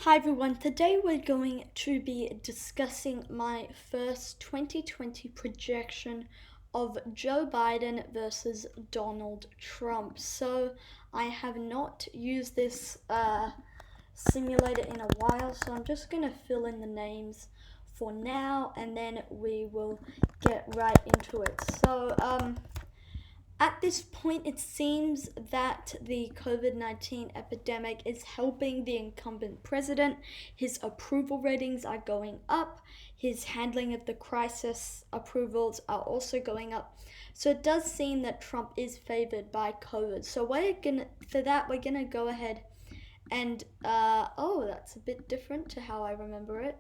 Hi everyone, today we're going to be discussing my first 2020 projection of Joe Biden versus Donald Trump. So I have not used this simulator in a while, so I'm just going to fill in the names for now and then we will get right into it. At this point, it seems that the COVID-19 epidemic is helping the incumbent president. His approval ratings are going up. His handling of the crisis approvals are also going up. So it does seem that Trump is favored by COVID. So we're gonna go ahead and that's a bit different to how I remember it.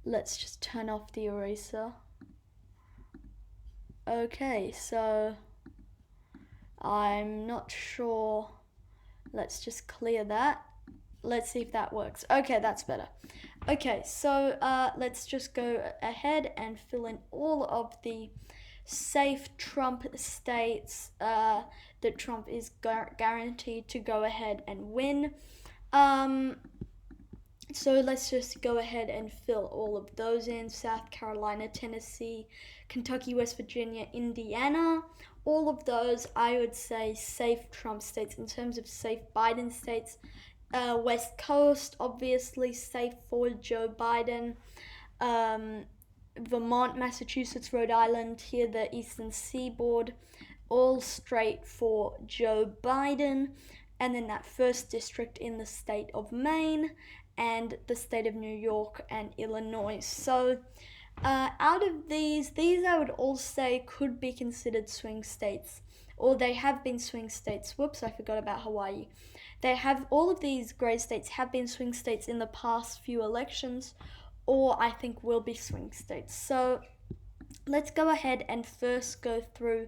Let's just turn off the eraser. Okay, so I'm not sure. Let's just clear that. Let's see if that works. Okay, that's better. Okay, so let's just go ahead and fill in all of the safe Trump states that Trump is guaranteed to go ahead and win. So let's just go ahead and fill all of those in. South Carolina, Tennessee, Kentucky, West Virginia, Indiana. All of those, I would say, safe Trump states. In terms of safe Biden states, West Coast, obviously safe for Joe Biden. Vermont, Massachusetts, Rhode Island, here the Eastern Seaboard, all straight for Joe Biden. And then that first district in the state of Maine and the state of New York and Illinois. So out of these I would all say could be considered swing states, or they have been swing states. Whoops, I forgot about Hawaii. All of these gray states have been swing states in the past few elections, or I think will be swing states. So let's go ahead and first go through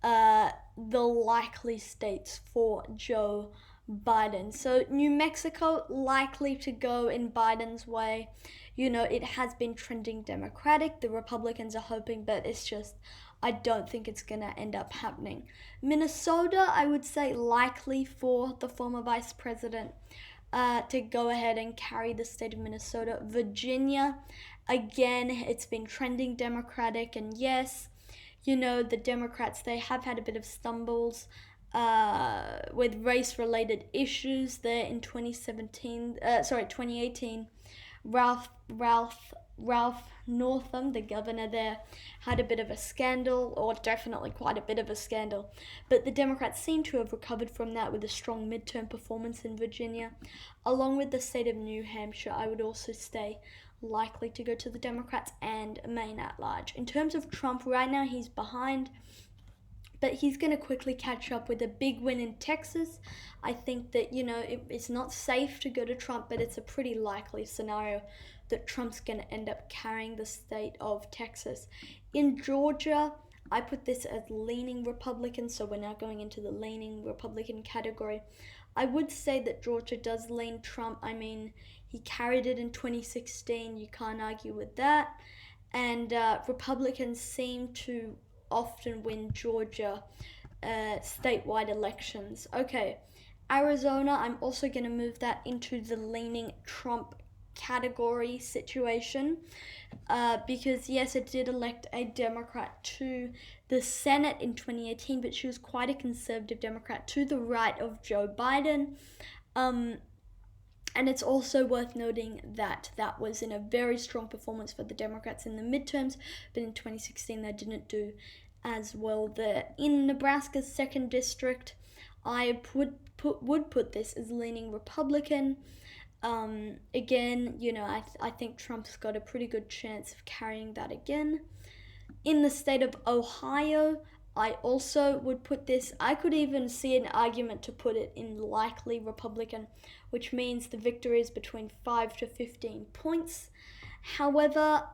the likely states for Joe Biden. So New Mexico, likely to go in Biden's way. You know, it has been trending Democratic. The Republicans are hoping, but I don't think it's going to end up happening. Minnesota, I would say likely for the former vice president to go ahead and carry the state of Minnesota. Virginia, again, it's been trending Democratic, and yes, you know, the Democrats, they have had a bit of stumbles with race-related issues there in 2018. Ralph Northam, the governor there, had a bit of a scandal, or definitely quite a bit of a scandal. But the Democrats seem to have recovered from that with a strong midterm performance in Virginia. Along with the state of New Hampshire, I would also stay likely to go to the Democrats, and Maine at large. In terms of Trump, right now he's behind, but he's going to quickly catch up with a big win in Texas. I think that, you know, it's not safe to go to Trump, but it's a pretty likely scenario that Trump's going to end up carrying the state of Texas. In Georgia, I put this as leaning Republican, so we're now going into the leaning Republican category. I would say that Georgia does lean Trump. I mean, he carried it in 2016. You can't argue with that. And Republicans seem to often win Georgia statewide elections. Okay, Arizona, I'm also going to move that into the leaning Trump category situation because yes, it did elect a Democrat to the Senate in 2018, but she was quite a conservative Democrat to the right of Joe Biden. And it's also worth noting that that was in a very strong performance for the Democrats in the midterms, but in 2016 they didn't do as well there. In Nebraska's 2nd district, I would put this as leaning Republican. Again, you know, I think Trump's got a pretty good chance of carrying that again. In the state of Ohio, I also would put this, I could even see an argument to put it in likely Republican, which means the victory is between 5 to 15 points. However,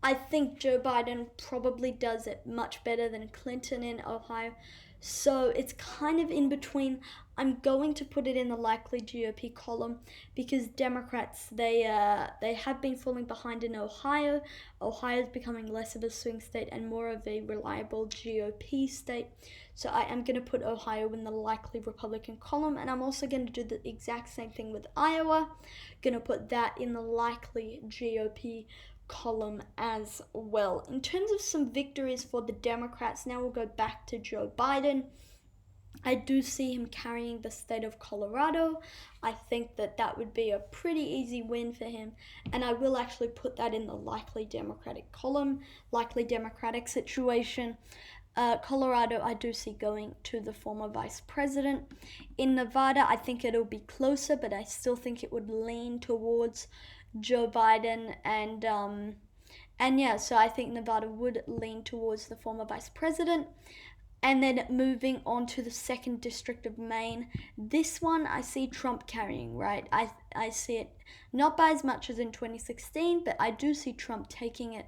I think Joe Biden probably does it much better than Clinton in Ohio. So it's kind of in between. I'm going to put it in the likely GOP column because Democrats they have been falling behind in Ohio. Ohio is becoming less of a swing state and more of a reliable GOP state. So I am going to put Ohio in the likely Republican column, and I'm also going to do the exact same thing with Iowa. Going to put that in the likely GOP column as well. In terms of some victories for the Democrats, now we'll go back to Joe Biden. I do see him carrying the state of Colorado. I think that would be a pretty easy win for him, and I will actually put that in the likely Democratic column, likely Democratic situation. Colorado, I do see going to the former vice president. In Nevada, I think it'll be closer, but I still think it would lean towards Joe Biden, and yeah, so I think Nevada would lean towards the former vice president. And then moving on to the 2nd District of Maine. This one I see Trump carrying, right? I see it not by as much as in 2016, but I do see Trump taking it.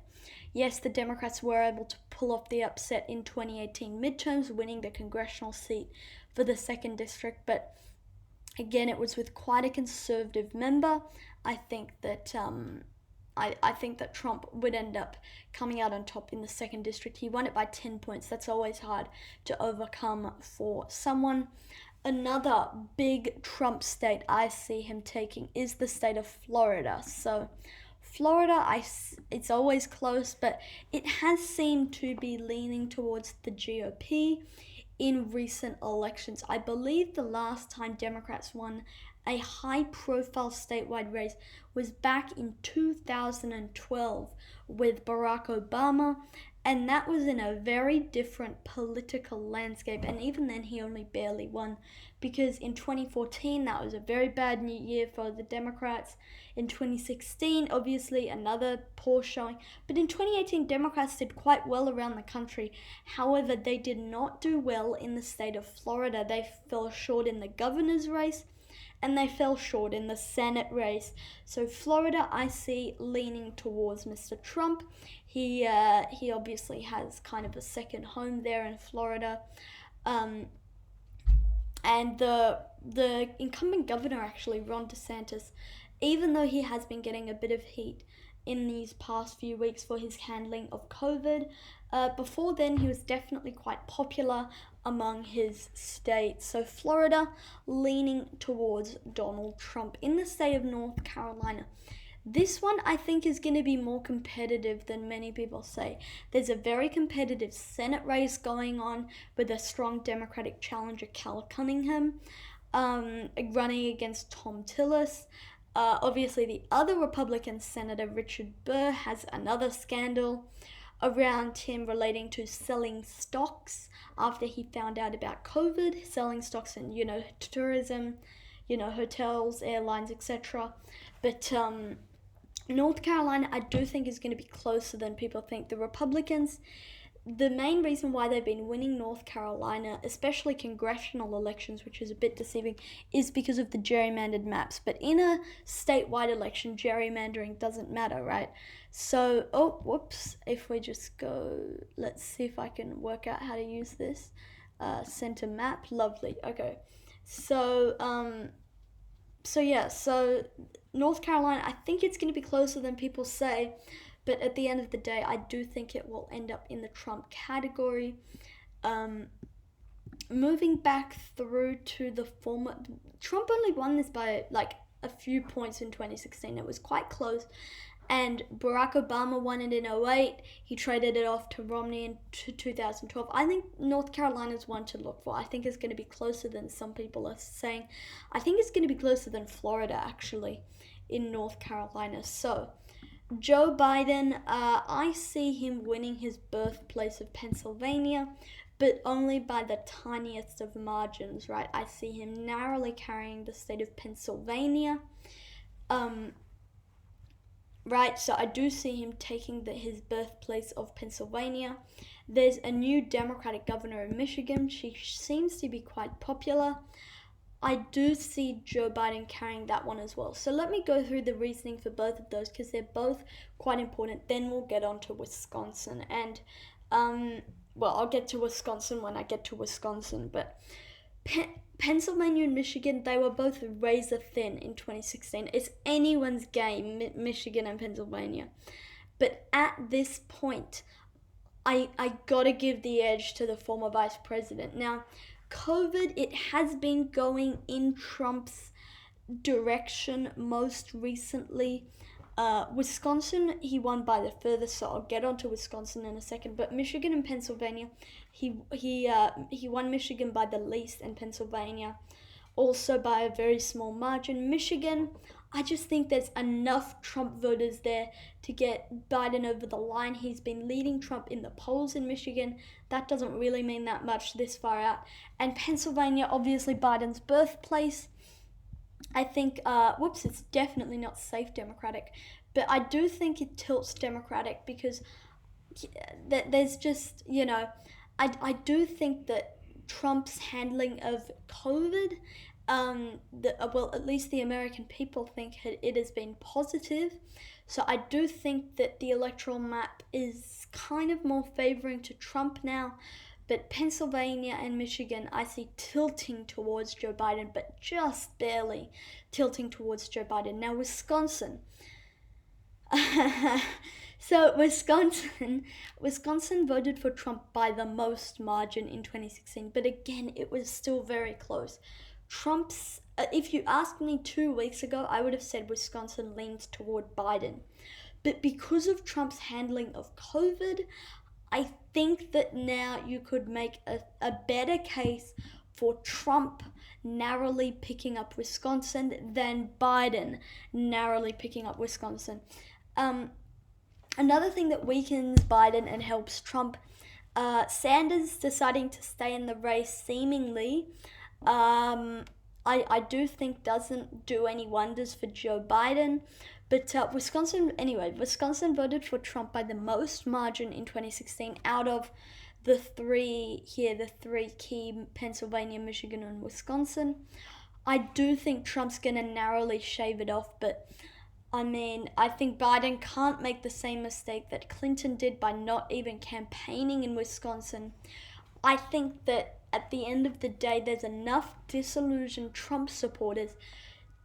Yes, the Democrats were able to pull off the upset in 2018 midterms, winning the congressional seat for the 2nd District, but again, it was with quite a conservative member. I think that I think that Trump would end up coming out on top in the 2nd District. He won it by 10 points. That's always hard to overcome for someone. Another big Trump state I see him taking is the state of Florida. So Florida, it's always close, but it has seemed to be leaning towards the GOP in recent elections. I believe the last time Democrats won a high-profile statewide race was back in 2012 with Barack Obama, and that was in a very different political landscape, and even then he only barely won, because in 2014 that was a very bad year for the Democrats. In 2016, obviously another poor showing, but in 2018 Democrats did quite well around the country. However, they did not do well in the state of Florida. They fell short in the governor's race, and they fell short in the Senate race. So Florida, I see leaning towards Mr. Trump. He obviously has kind of a second home there in Florida. And the incumbent governor, actually, Ron DeSantis, even though he has been getting a bit of heat in these past few weeks for his handling of COVID, before then he was definitely quite popular among his states. So Florida leaning towards Donald Trump. In the state of North Carolina, this one I think is going to be more competitive than many people say. There's a very competitive Senate race going on with a strong Democratic challenger, Cal Cunningham, running against Tom Tillis. Obviously, the other Republican Senator, Richard Burr, has another scandal around him relating to selling stocks after he found out about COVID, selling stocks in, tourism, hotels, airlines, etc. But North Carolina, I do think is going to be closer than people think. The Republicans, the main reason why they've been winning North Carolina, especially congressional elections, which is a bit deceiving, is because of the gerrymandered maps. But in a statewide election, gerrymandering doesn't matter, right? So, if we just go, let's see if I can work out how to use this. Center map, lovely, okay. So North Carolina, I think it's going to be closer than people say, but at the end of the day, I do think it will end up in the Trump category. Moving back through to the former, Trump only won this by like a few points in 2016. It was quite close. And Barack Obama won it in 2008. He traded it off to Romney in 2012. I think North Carolina's one to look for. I think it's going to be closer than some people are saying. I think it's going to be closer than Florida, actually, in North Carolina. So, Joe Biden, I see him winning his birthplace of Pennsylvania, but only by the tiniest of margins, right? I see him narrowly carrying the state of Pennsylvania. Right, so I do see him taking his birthplace of Pennsylvania. There's a new Democratic governor in Michigan. She seems to be quite popular. I do see Joe Biden carrying that one as well. So let me go through the reasoning for both of those because they're both quite important. Then we'll get on to Wisconsin. And, I'll get to Wisconsin when I get to Wisconsin. But Pennsylvania and Michigan, they were both razor thin in 2016. It's anyone's game, Michigan and Pennsylvania. But at this point, I gotta give the edge to the former vice president. Now, COVID, it has been going in Trump's direction most recently. Wisconsin, he won by the furthest, so I'll get onto Wisconsin in a second. But Michigan and Pennsylvania, he won Michigan by the least, and Pennsylvania also by a very small margin. Michigan, I just think there's enough Trump voters there to get Biden over the line. He's been leading Trump in the polls in Michigan. That doesn't really mean that much this far out. And Pennsylvania, obviously Biden's birthplace. I think, it's definitely not safe Democratic, but I do think it tilts Democratic because there's just, I do think that Trump's handling of COVID, at least the American people think it has been positive. So I do think that the electoral map is kind of more favoring to Trump now. But Pennsylvania and Michigan, I see tilting towards Joe Biden, but just barely tilting towards Joe Biden. Now, Wisconsin. So Wisconsin voted for Trump by the most margin in 2016, but again, it was still very close. If you asked me 2 weeks ago, I would have said Wisconsin leans toward Biden. But because of Trump's handling of COVID, I think that now you could make a better case for Trump narrowly picking up Wisconsin than Biden narrowly picking up Wisconsin. Another thing that weakens Biden and helps Trump, Sanders deciding to stay in the race seemingly, I do think doesn't do any wonders for Joe Biden. But Wisconsin voted for Trump by the most margin in 2016 out of the three key, Pennsylvania, Michigan, and Wisconsin. I do think Trump's going to narrowly shave it off, but I think Biden can't make the same mistake that Clinton did by not even campaigning in Wisconsin. I think that at the end of the day, there's enough disillusioned Trump supporters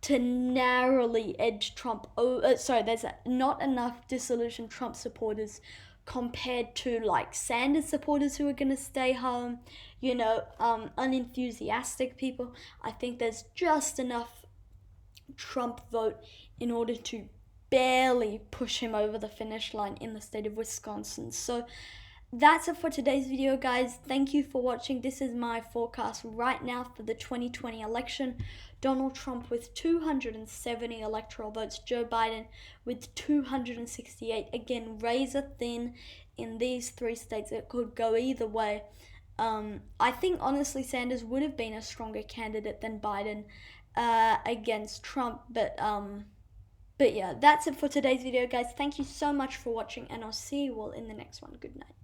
to narrowly edge Trump. There's not enough disillusioned Trump supporters compared to like Sanders supporters who are going to stay home, unenthusiastic people. I think there's just enough Trump vote in order to barely push him over the finish line in the state of Wisconsin. So that's it for today's video, guys. Thank you for watching. This is my forecast right now for the 2020 election. Donald Trump with 270 electoral votes. Joe Biden with 268. Again, razor thin in these 3 states. It could go either way. I think, honestly, Sanders would have been a stronger candidate than Biden against Trump. But yeah, that's it for today's video, guys. Thank you so much for watching, and I'll see you all in the next one. Good night.